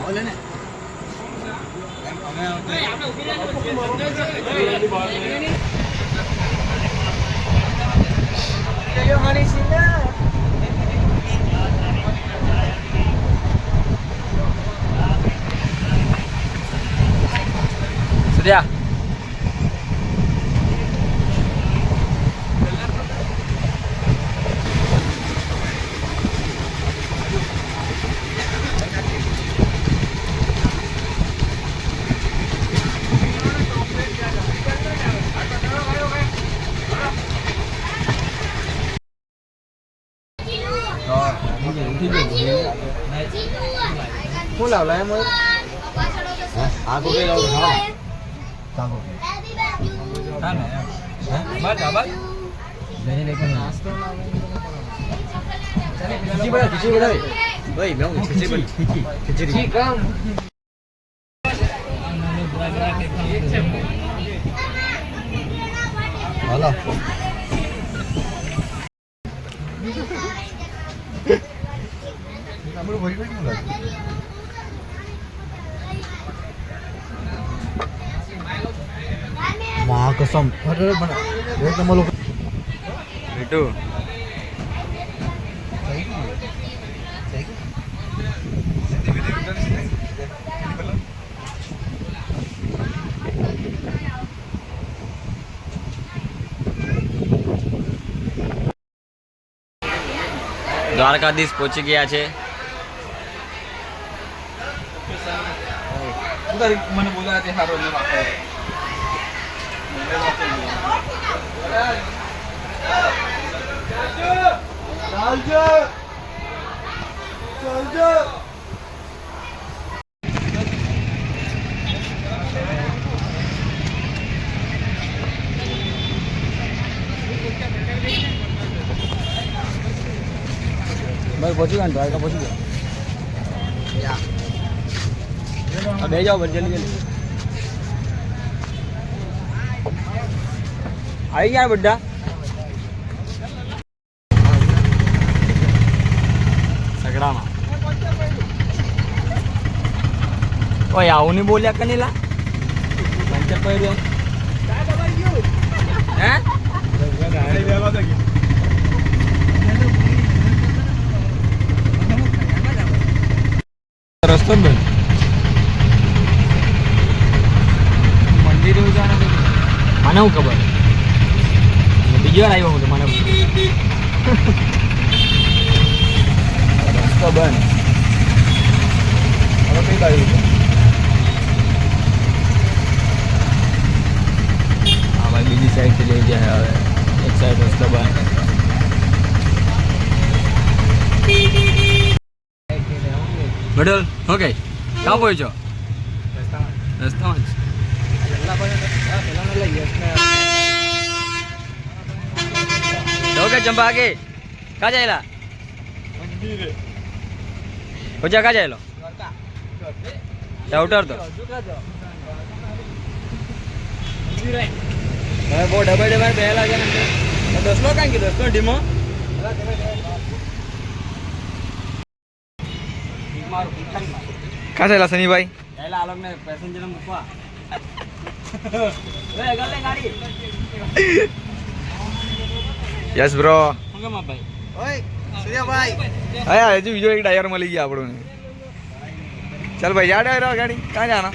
Sudah. Không làm lại em ơi. Hả? Cô kia đâu rồi không? Sao rồi? Kan ya? Bal dapat. Jadi lekan. Kecil berapa? Oi, memang kecil. Kecil kam. Alah. Kamu balik lagi enggak? Wah, kesam. Ada mana? Lihat nama lu. Itu. Dwarkadhish પહોંચી ગયા છે. મને બોલાવે સારો ને ભાઈ પહોંચી ગયા ને દ્વારકા પહોંચી ગયા. બે જાઓ જલ્દી જલ્દી આવી ગયા બધા. સગડામાં ઓય આવું નહીં બોલ્યા કનીલા પંચર પડ્યું હે રસ્તો જ બંધ. મંદિર એવું જાણે મને હું ખબર બીજી વાર આવ્યો હું તો મને રસ્તો બંધ. હવે કઈ બાજુ હા ભાઈ બીજી સાઈડથી લઈ જાય. હવે એક સાઈડ રસ્તો બંધ. બડોલ ઓકે ક્યાં પહોંચ્યો? રસ્તામાં જ ઓકે ચંપા આગે ક્યાં જાયેલા? પહોંચ્યા ક્યાં જાયેલો? ત્યાં ઉતરતો હવે બહુ ડબાઈ ડબાઈ પહેલા છે ને દસલો કાંઈ કીધું દસલો ઢીમો ક્યાં થયેલા શનિભાઈ? પહેલા આલોક ને પેસેન્જર મૂકવા યસ બ્રો. હા હજુ બીજો એક ડાયર મળી ગયા આપણને. ચાલ ભાઈ યાદ આવ્યો ગાડી ક્યાં જાના?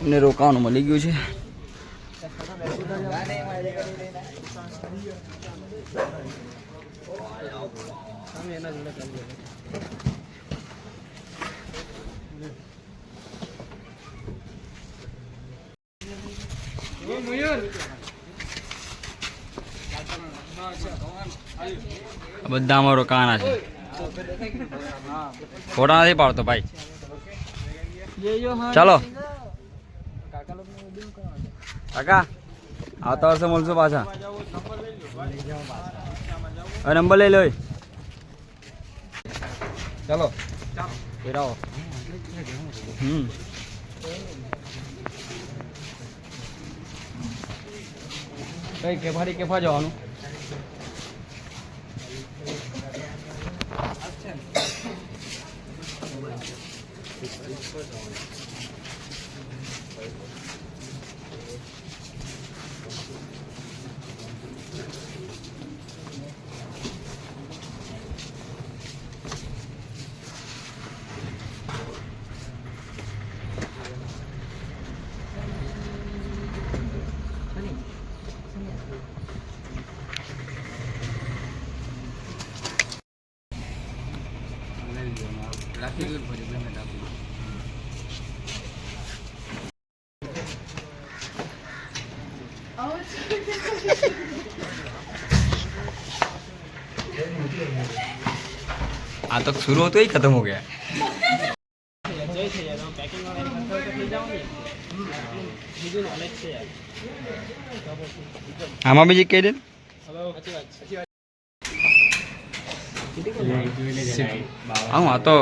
અમને રોકાવાનું મળી ગયું છે. બધા અમારો કાના છે. ફોટા નથી પાડતો ભાઈ. ચાલો કાકા આવતા વર્ષે મળશું પાછા. હવે નંબર લઈ લો. ચાલો ફેરાવો. કઈ કેફારી કેફા જવાનું? રાખી દઉં ફરી પેમેન્ટ આપી આ તો शुरू होते ही खत्म हो गया આમાં બીજી કઈ દે हाँ तो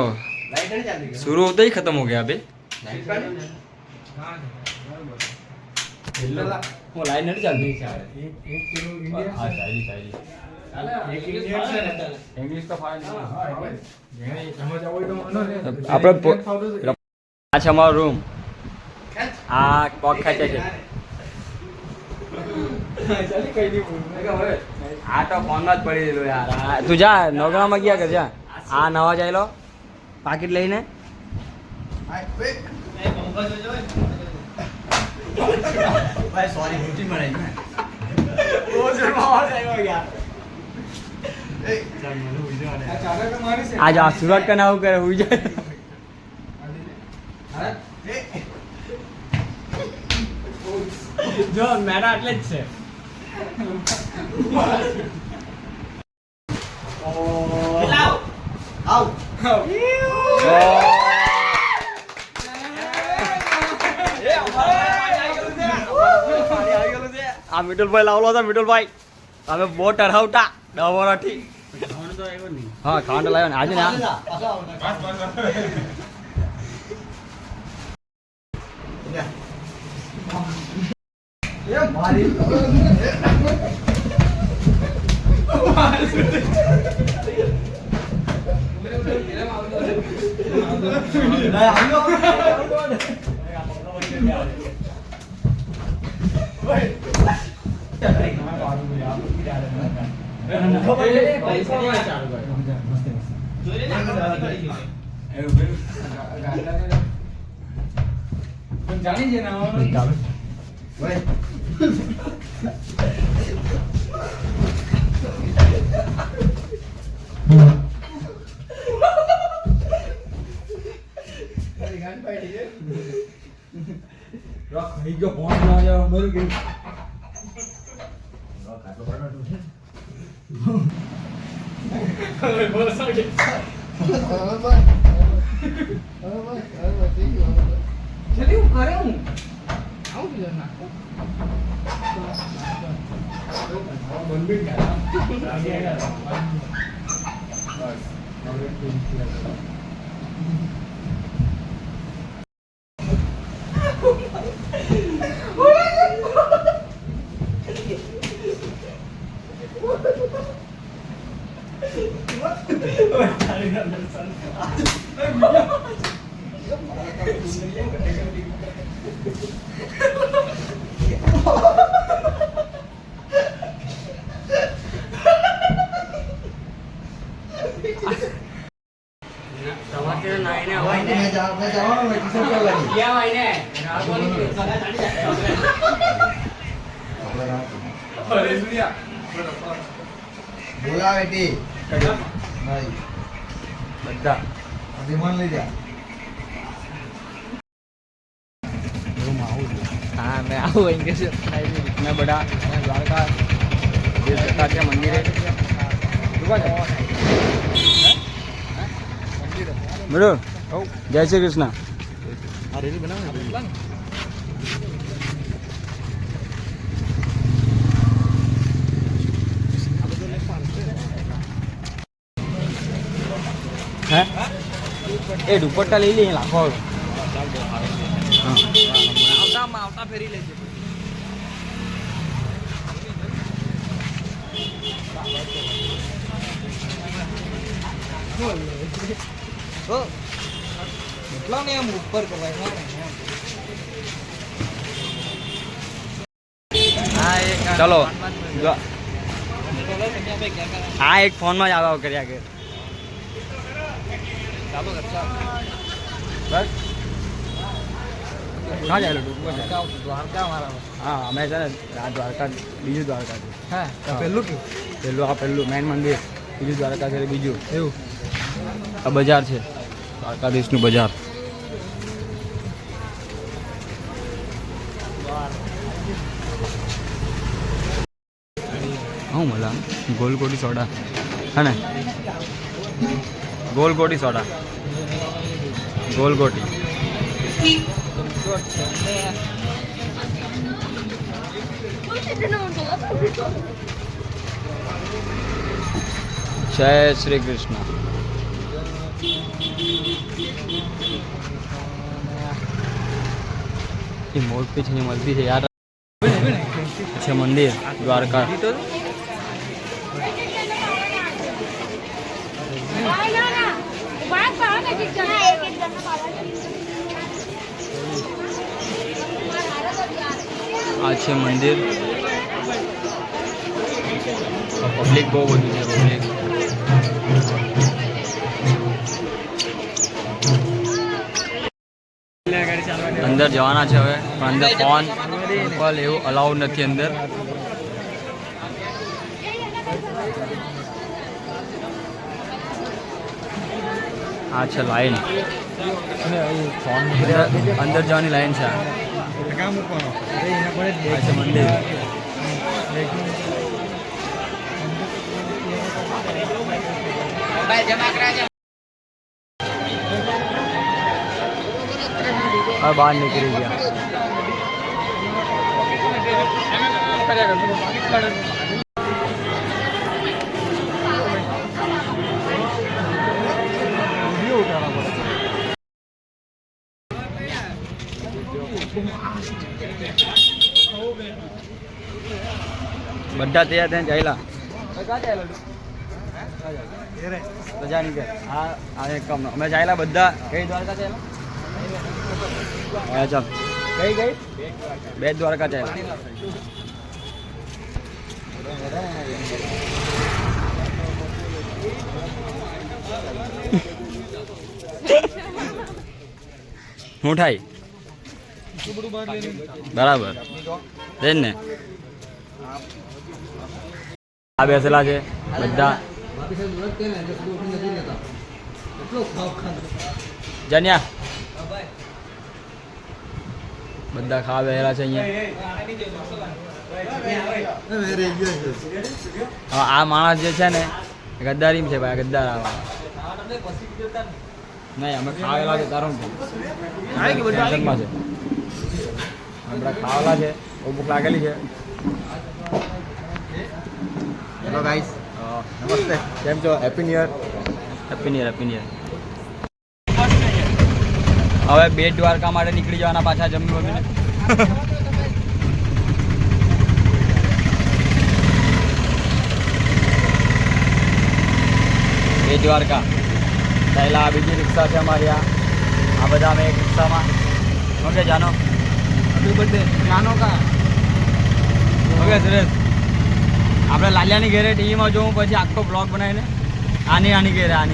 शुरू होते ही खत्म हो गया अबे वो लाइन नहीं चलती इंग्लिश तो આપણે આ છે અમારો રૂમ આ પગ ખેંચે છે આ તો ફોનમાં જ પડી દીધું યાર તું જા નવગણામાં ગયા કર જા આ નવા જાય લો પાકીટ લઈને ભાઈ સોરી ભૂતી મરાઈ ને आज आ सूरत का नाम करे हुई जाए जो मेरा એટલે જ છે આવ આ મિટુલભાઈ લાવલો હતા મિટુલભાઈ તમે બહુ ટરાવતા 10 વર્ષથી હા ખાંડ લાવ્યો ને આજે ને જાણી છે બોલા બેટી ભાઈ બધા વિમાન લઈ જા हाँ मैं आऊँ इनके से मैं बड़ा मैं द्वारका देवता के मंदिर है मेरे जय श्री कृष्ण है ए दुपट्टा ले लिए लाखों આવતા ફેરી લેજે એટલો ને એમ ઉપર કરવાય ચલો હા એક ફોનમાં જ આવા કર્યા કે ચાલો કરતા બસ ક્યાં જાય દ્વારકા મારા હા અમે છે ને આ દ્વારકા બીજું દ્વારકા છે હા પેલું કે પેલું મેન મંદિર બીજું દ્વારકા છે બીજું એવું આ બજાર છે દ્વારકાધીશનું બજાર હું મળે ગોલકોટી સોડા હે ને ગોલકોટી સોડા ગોલકોટી જય શ્રી કૃષ્ણ એ મોટી છે મળતી છે યાર છે મંદિર દ્વારકા આ છે મંદિર પબ્લિક બહુ બધું છે પબ્લિક અંદર જવાના છે હવે પણ અંદર ફોન મોબાઈલ એવું અલાઉડ નથી અંદર આ છે લાઈન અંદર જવાની લાઈન છે આ છે મંદિર હવે બહાર નીકળી ગયા બધા તૈયાર થઈને ચાલ્યા રજા નીકળે હા એક કામ અમે ચાલ્યા બધા કઈ દ્વારકા ચાલ્યા હા ચાલ કઈ બે દ્વારકા ચાલ્યા હું થાય બરાબર છે ને આ બેસેલા છે બધા જાન્યા બધા ખાવા બેસેલા છે અહીંયા આ માણસ જે છે ને ગદ્દારી છે ભાઈ ગદ્દાર આવા નહીં અમે ખાવેલા છે તારું ટેન્શનમાં છે હમણાં ખાવેલા છે બહુ ભૂખ લાગેલી છે હેલો ગાઈસ નમસ્તે કેમ છો happy new year happy new year happy new year હવે બેટ દ્વારકા માટે નીકળી જવાના પાછા જમી વમીને બેટ દ્વારકા પહેલાં આ બીજી રિક્ષા છે અમારી આ બધા અમે એક રિક્ષામાં ઓકે જાનો હેપી બર્થડે જાનો કા ઓકે સુરેશ આપણે લાલિયાની ઘેરે ટીવીમાં જોઉં પછી આખો બ્લોગ બનાવીને આની ઘેરે આ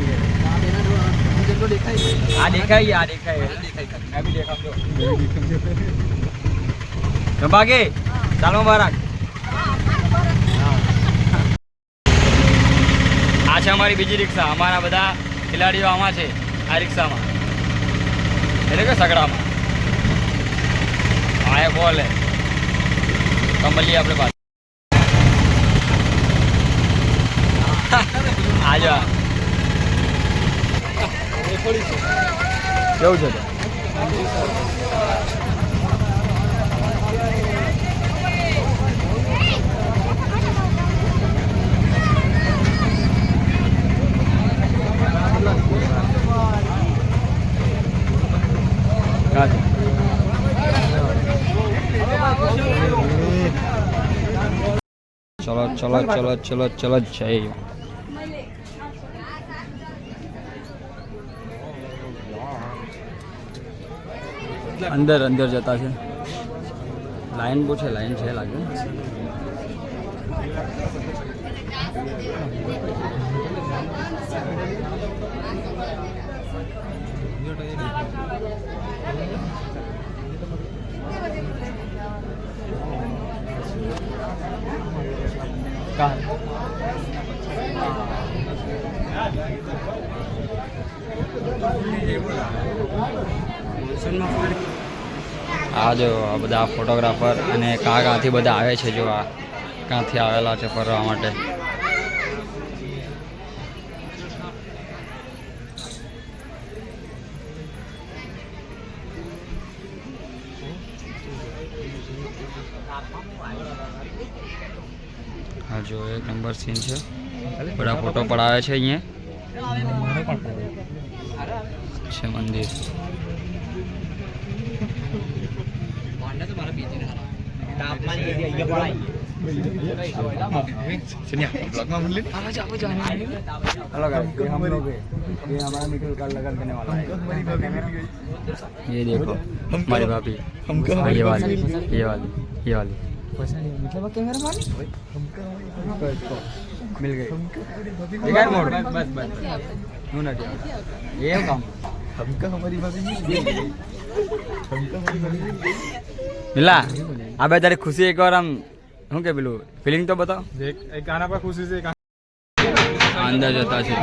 દેખાય મેં બી દેખાડજો બાકી ચાલો મુબારક આ છે અમારી બીજી રિક્ષા અમારા બધા ખેલાડીઓ આમાં છે આ રિક્ષામાં એટલે કે સગડામાં હા એ બોલે કમલી આપણે પાસે આજો કેવું છે ચલો જય અંદર અંદર જતા છે. લાઈન બહુ છે, લાઈન છે લાગે. આ જો આ બધા ફોટોગ્રાફર અને ક્યાંથી બધા આવે છે, જો આ ક્યાંથી આવેલા છે ફરવા માટે. હા જો એક નંબર સીન છે, બધા ફોટો પડાવે છે. અહીંયા છે મંદિર. हेलो गाइस, ये हम लोग हैं, ये हमारा निकल कर लगन करने वाला है. ये देखो हमारी भाभी, ये वाली मतलब कैमरा मान मिल गई. बिगाड़ मोड़ बस नो ना ये काम हमका हमारी भाभी मिल गई. मिला अबे तारी खुशी एक बार हम શું કે પેલું ફિલિંગ તો બતાવ. એક ગાના પર ખુશી છે. અંદર જતા છે,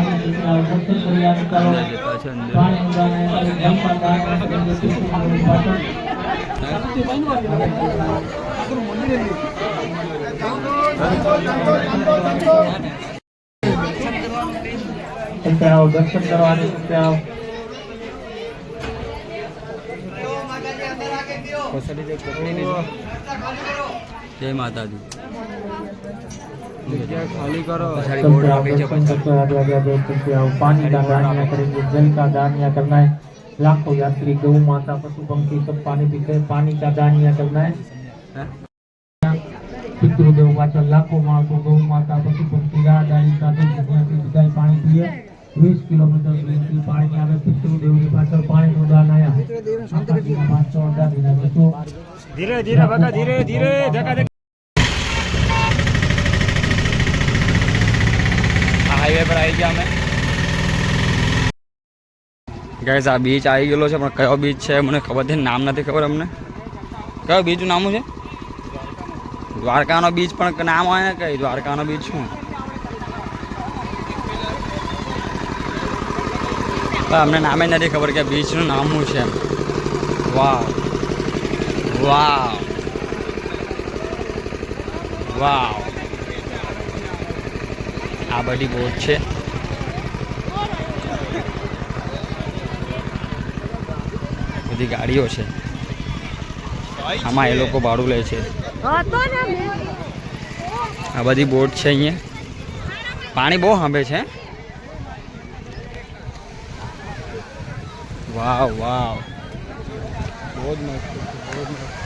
દર્શન કરવાની જય માતાજી. खाली करो. पानी का दानिया करेंगे, जल का दानिया करना है. लाखों यात्री गौ माता पशु पंखी सब पानी पीते हैं. पानी का दानिया करना है. पितृदेव पाचन लाखों माणसों गौ माता पशु पंखी राहदारी સાથે વિદાય પાણી પીએ. 20 કિલોમીટર દૂરથી પાણી આવે. પિતૃદેવની પાછળ પાણીનું દાન આયા. ધીરે ધીરે બકા, ધીરે ધીરે ધક્કા ધક્કા. હાઈવે પર આવી ગયા અમે. ગાઈસ આ બીચ આવી ગયેલો છે, પણ કયો બીચ છે મને ખબર છે, નામ નથી ખબર અમને. કયો બીચનું નામ છે? દ્વારકાનો બીચ, પણ નામ હોય ને કઈ દ્વારકાનો બીચ શું? અમને નામે નથી ખબર કે બીચનું નામ શું છે. વાવ વાવ વાવ. આ બધી બોટ છે. બધી ગાડીઓ છે. આમાં એ લોકો ભાડું લે છે. આ બધી બોટ છે. અહીંયા પાણી બહુ સાંભે છે. વાવ વાવ, બહુ જ મસ્ત, બહુ જ મસ્ત.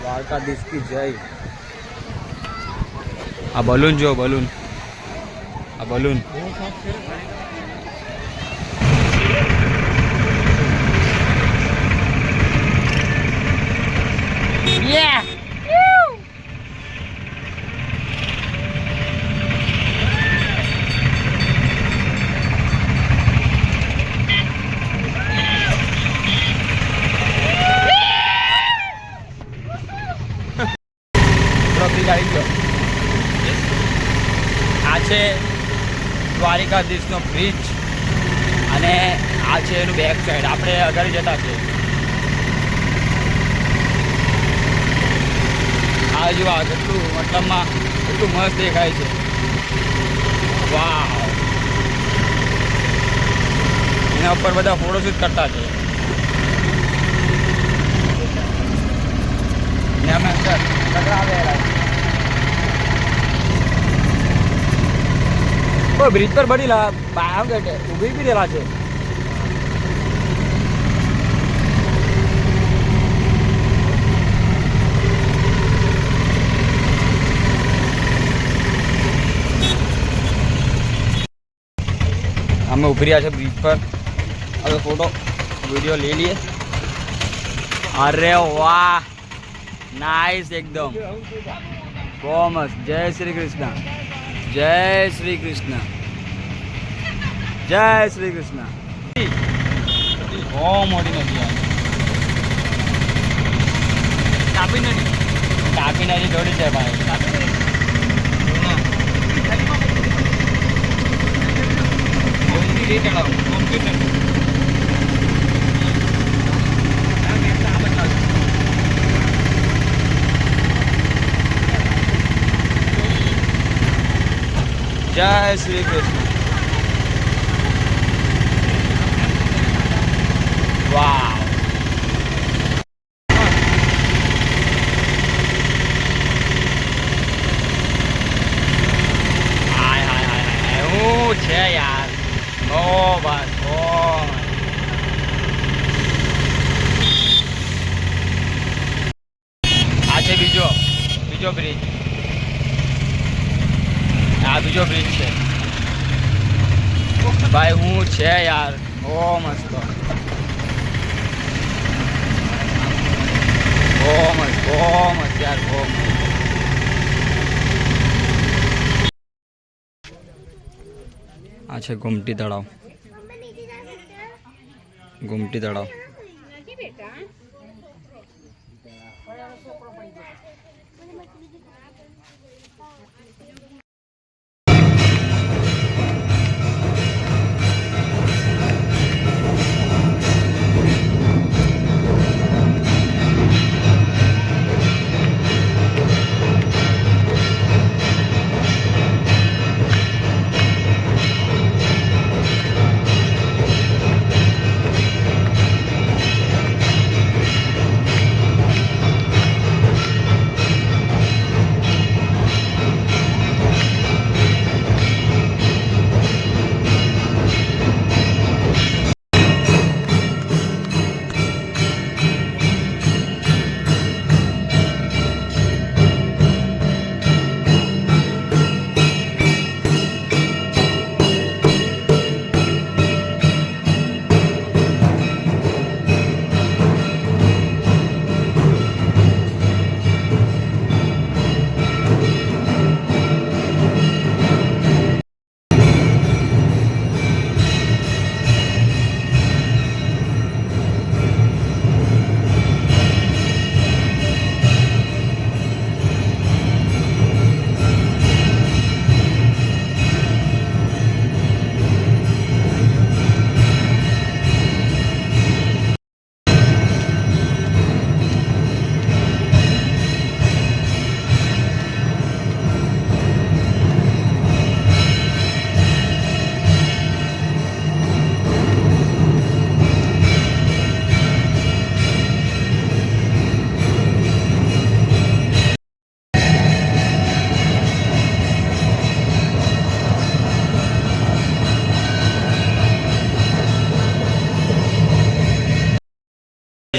દ્વારકાધીશ કી જય. આ બલૂન જો, બલૂન, આ બલૂન. આ છે દ્વારિકાધીશનો બ્રિજ અને આ છે એનું બેક સાઈડ. આપણે આગળ જતા છે. આ જો આ કેટલું મતલબમાં એટલું મસ્ત દેખાય છે. વાવ. એના ઉપર બધા ફોટોશૂટ કરતા છે. ને અમે અંદર આવેલા બ્રિજ પર બની ઊભી બી રહેલા છે. અમે ઉભી રહ્યા છે બ્રિજ પર. હવે ફોટો વિડીયો લઈ લઈએ. અરે વાહ, નાઈસ એકદમ, બહુ મસ્ત. જય શ્રી કૃષ્ણ, જય શ્રી કૃષ્ણ, જય શ્રી કૃષ્ણ. બહુ મોટી નદી આ તાપી નદી. તાપી નદી થોડી છે ભાઈ. જય શ્રી કૃષ્ણ. વાવ, હાય હાય હાય હાય, હું છે યાર, બહુ બસ બહુ. આ છે બીજો બ્રિજ. આ બીજો બ્રિજ છે ભાઈ, હું છે યાર, બહુ મસ્ત, બહુ મસ્ત, બહુ મસ્ત યાર, બહુ મસ્ત. આ છે ગોમતી તળાવ, ગોમતી તળાવ.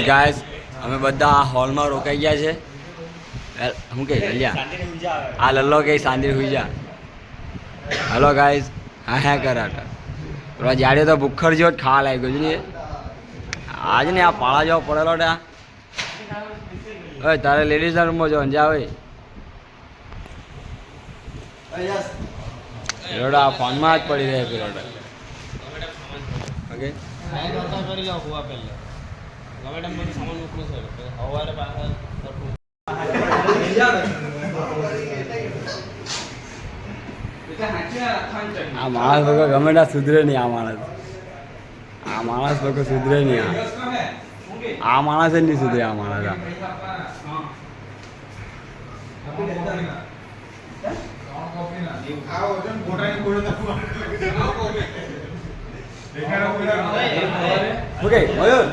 ગાઈસ, અમે બધા હોલમાં રોકાઈ ગયા છે. શું કે લ્યા આ લલ્લો કે શાંતિ હુઈ જા. હલો ગાઈસ, હા હા કરાટા પેલા જાડે તો ભૂખર જેવો જ ખાવા લાગ્યો છે ને આજ ને. આ પાળા જેવો પડેલો ત્યાં. હવે તારે લેડીઝના રૂમમાં જો અંજા હોય પેલોડા ફોનમાં જ પડી રહે પેલોડા. ઓકે, આ માણસ લોકો ગમે ત્યાં સુધરે નહીં. આ માણસ લોકો સુધરે નહીં. આ માણસ જ નહીં સુધરે. આ માણસ ઓકે મયુર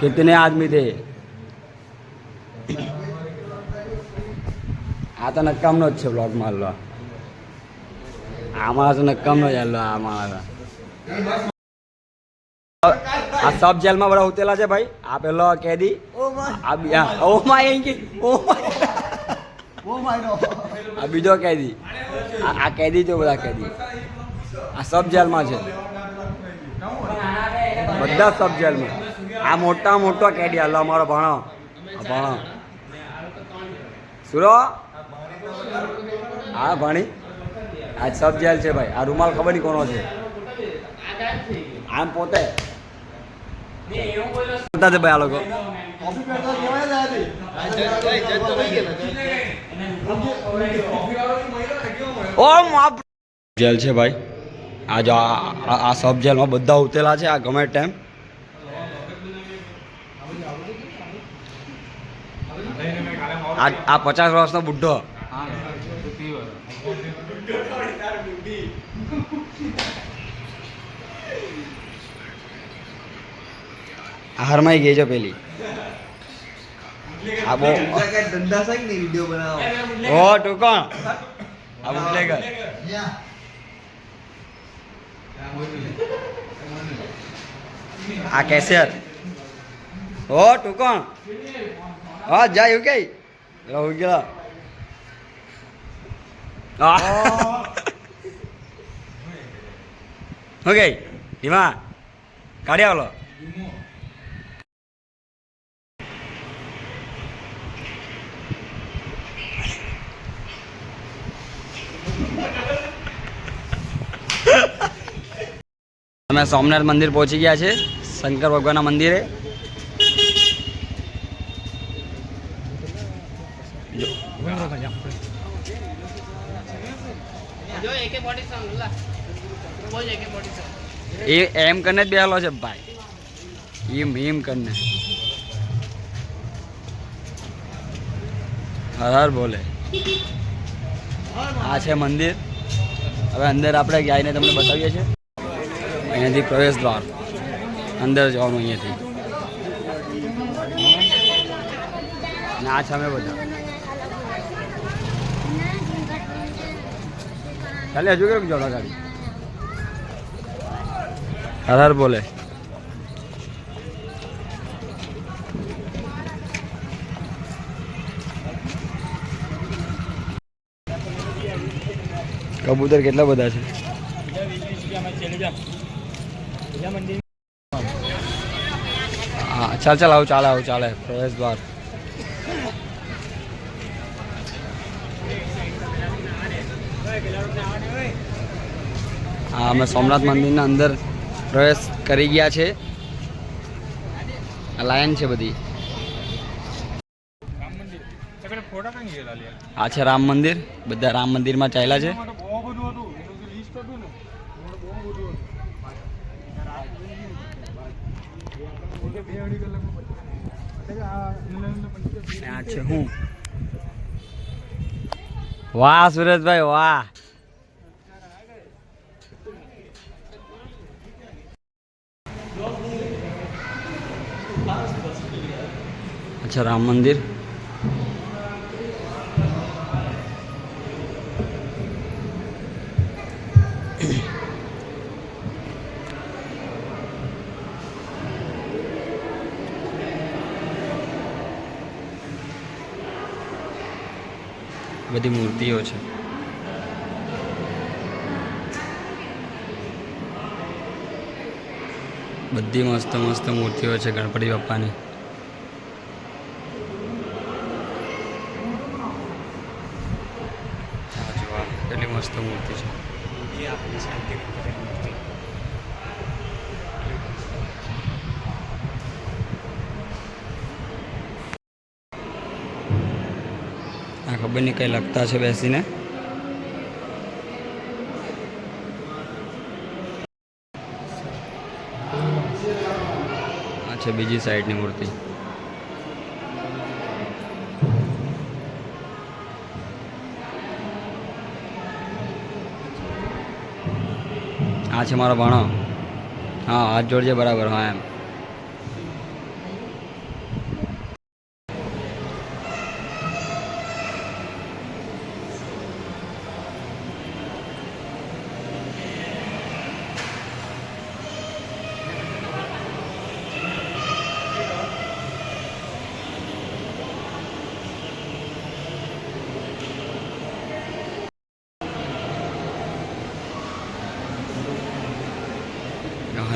कितने आदमी थे? આ તો નક્કામનો જ છે બ્લોગ માં. લો આ માણસ નક્કામનો જ. આ માણસ આ સબ જેલમાં બધા ઉતેલા છે ભાઈ. આ પેલો કેદી, આ ઓ માય આ બીજો કેદી, આ કેદી તો બધા કેદી આ સબ જેલમાં છે, બધા સબ જેલમાં. આ મોટો કેદી હાલો અમારો ભણો સુરો. હા ભણી, આ સબ જેલ છે ભાઈ. આ રૂમાલ ખબર નહીં કોનો છે, આમ પોતે કરતા છે ભાઈ આ લોકો. જેલ છે ભાઈ. આ જો આ સબ જેલમાં બધા ઉતેલા છે. આ ગમે ટાઈમ આ 50 વર્ષનો બુઢ્ઢો. હારમાઈ ગઈ છે પેલી. આ બહુ ઓ ટૂંકોણ આ બુટલેગર. આ કેશિયર ઓ ટૂંકોણ. હા જાય એવું કઈ રહું ગયો. ઓકે ધીમા કાઢી આવલો. અમે સોમનાથ મંદિર પહોંચી ગયા છે, શંકર ભગવાનના મંદિરે. એ એમ કરીને જ બેહેલો છે ભાઈ, એમ કરીને હર હર બોલે. આ છે મંદિર. હવે અંદર આપણે જઈને તમને બતાવીએ છીએ. અહીંયાથી પ્રવેશ દ્વાર, અંદર જવાનું અહીંયાથી. ને આ છે અમે બધા. ચાલે હજુ કેમ જોડા ગાડી હર હર બોલે. કબૂતર કેટલા બધા છે. હા ચાલ આવું ચાલે પ્રવેશ દ્વાર. હા અમે સોમનાથ મંદિરના અંદર પ્રવેશ કરી ગયા છે. લાઈન છે બધી. આ છે રામ મંદિર. બધા રામ મંદિરમાં ચાલ્યા છે. આ છે હું. વાહ સુરેશભાઈ વાહ. અચ્છા રામ મંદિર. બધી મૂર્તિઓ છે. બધી મસ્ત મૂર્તિઓ છે ગણપતિ બાપ્પાની. કેટલી મસ્ત મૂર્તિ છે. આ ખબર નહીં કઈ લખતા છે બેસીને. આ છે બીજી સાઈડની મૂર્તિ. આ છે મારો ભાણો. હા હાથ જોડજે બરાબર. હા એમ.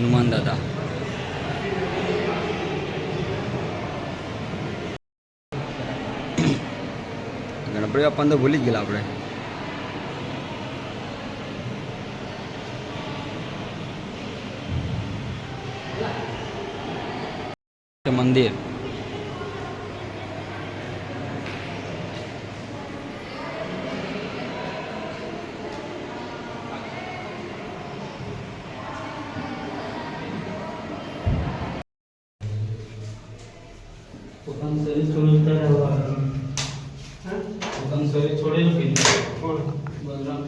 હનુમાન દાદા. ગણપતિ બાપાને તો ભૂલી જ ગયેલા આપણે. મંદિર પોતાનું શરીર છોડી પોતાનું શરીર છોડેલું કે બલરામ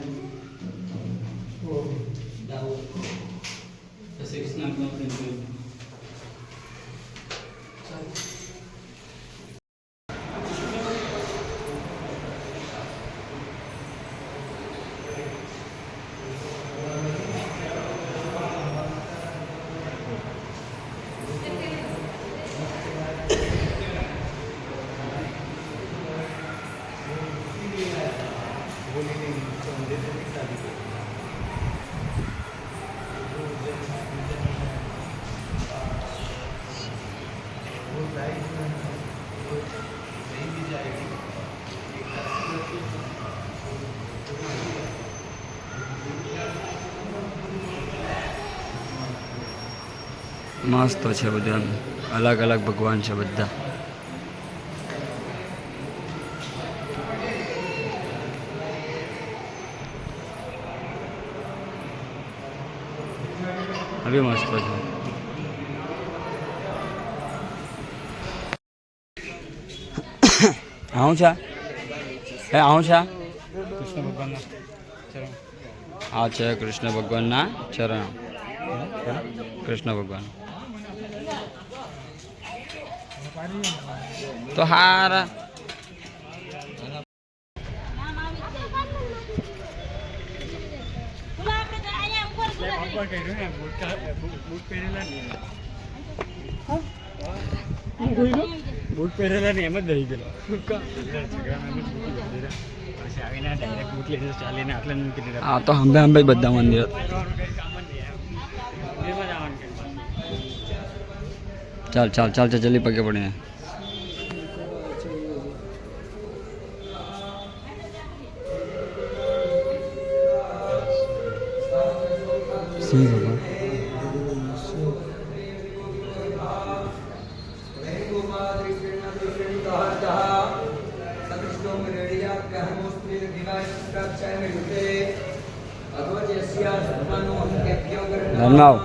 મસ્ત છે બધા, અલગ અલગ ભગવાન છે બધા. હવે મસ્ત છે. આવું છે આવું છે. આ છે કૃષ્ણ ભગવાનના ચરણ. કૃષ્ણ ભગવાન તો હારા. બૂટ પહેરેલા ને એમ જ દઈ ગયેલો. આવીને ડાયરેક્ટ બૂટ લઈને ચાલીને આટલા નીકળી. આ તો હંબે હંબે બધા મંદિર. ચાલ ચાલ ચાલ ચાલ જલ્દી પગે પડીને. સિંહ ભગવાન ધર્માવ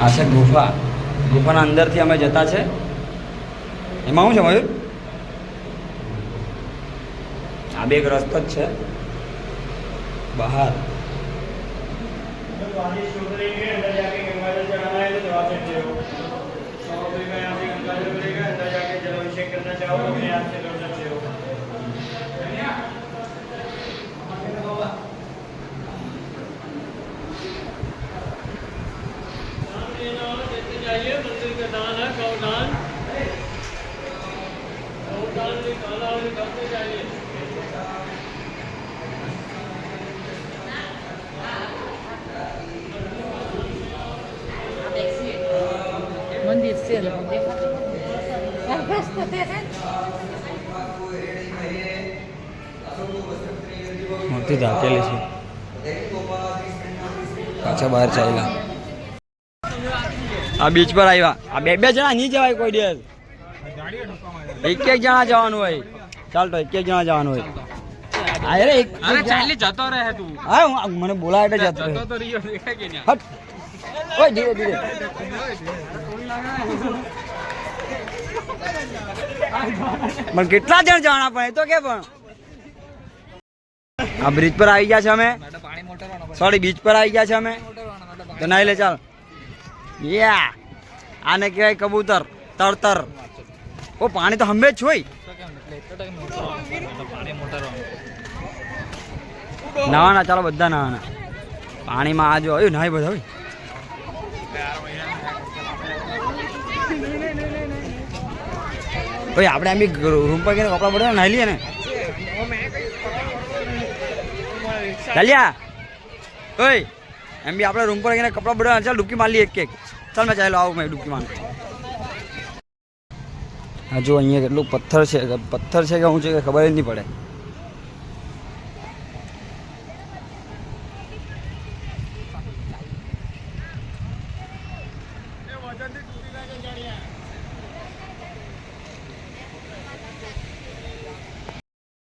આ છે ગુફા. ગુફાના અંદરથી અમે જતા છે. એમાં શું છે મયુર? આ બે એક રસ્તો જ છે બહાર. મોટી ધાકેલી છે પાછા બહાર ચાલ્યા આ બીચ પર આવ્યા આ બે જણા નહીં જવાય કોઈ દિવસ એક જણા જવાનું હોય ચાલ તો એક જણા જવાનું હોય અરે એક ચાલી જતો રહે તું હા મને બોલાય એટલે જતો રહે તો રહ્યો દેખાય કે નહીં હટ ઓય ધીરે ધીરે પણ કેટલા જણ જવાના પણ એ તો કે પણ આ બ્રિજ પર આવી ગયા છે અમે પાણી મોટરવાનો સોરી બીચ પર આવી ગયા છે અમે તો નાઈ લે ચાલ યા આને કહેવાય કબૂતર તરતર ઓ પાણી તો હંમે જ હોય પાણી મોટરવાનો નાવાના ચાલો બધા નાવાના પાણીમાં આ જો આવ્યું નાય બધા હોય ભાઈ આપણે એમ બી રૂમ પર ગઈને કપડા બધા નાઈ લઈએ ને ચાલ્યા ઓય એમ બી આપણે રૂમ પર ગઈને કપડા બધા ચાલ ડૂબકી મારી લઈએ એક ચાલ મેં ચાલો આવું મેં ડૂબકી માર હા જો અહીંયા કેટલું પથ્થર છે કે શું છે કે ખબર જ નહીં પડે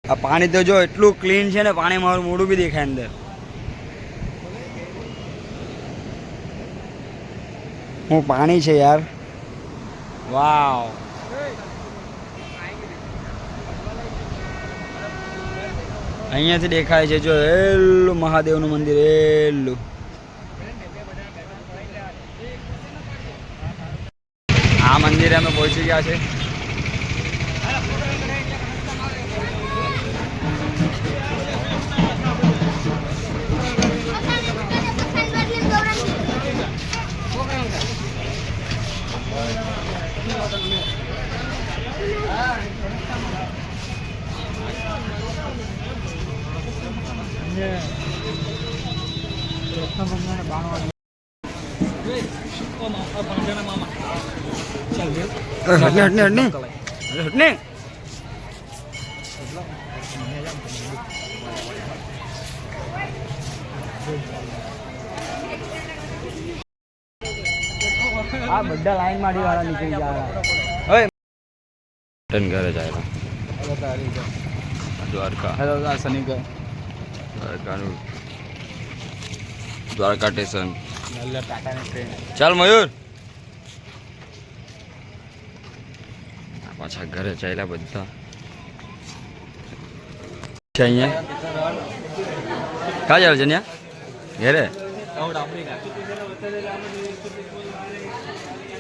આ પાણી તો જો એટલું ક્લીન છે ને પાણી મારું મોઢું બી દેખાય અંદર હું પાણી છે યાર વાવ અહીંયાથી દેખાય છે જો એલું મહાદેવનું મંદિર એલું આ મંદિરે અમે પહોંચી ગયા છે હટને આ બધા લાઈન માંથી વાળા નીકળી ગયા હવે ઘરે જાય દ્વારકા હેલો સની કા દ્વારકાનું દ્વારકા સ્ટેશન નલ્લા ટાટાની ટ્રેન ચાલ મયુર પાછા ઘરે ચાલ્યા બધા છે અહીંયા કા જાવ છે ત્યાં ઘરે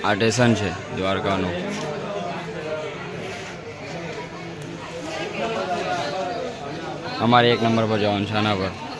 આ સ્ટેશન છે દ્વારકાનું અમારે 1 નંબર પર જવાનું છે આના પર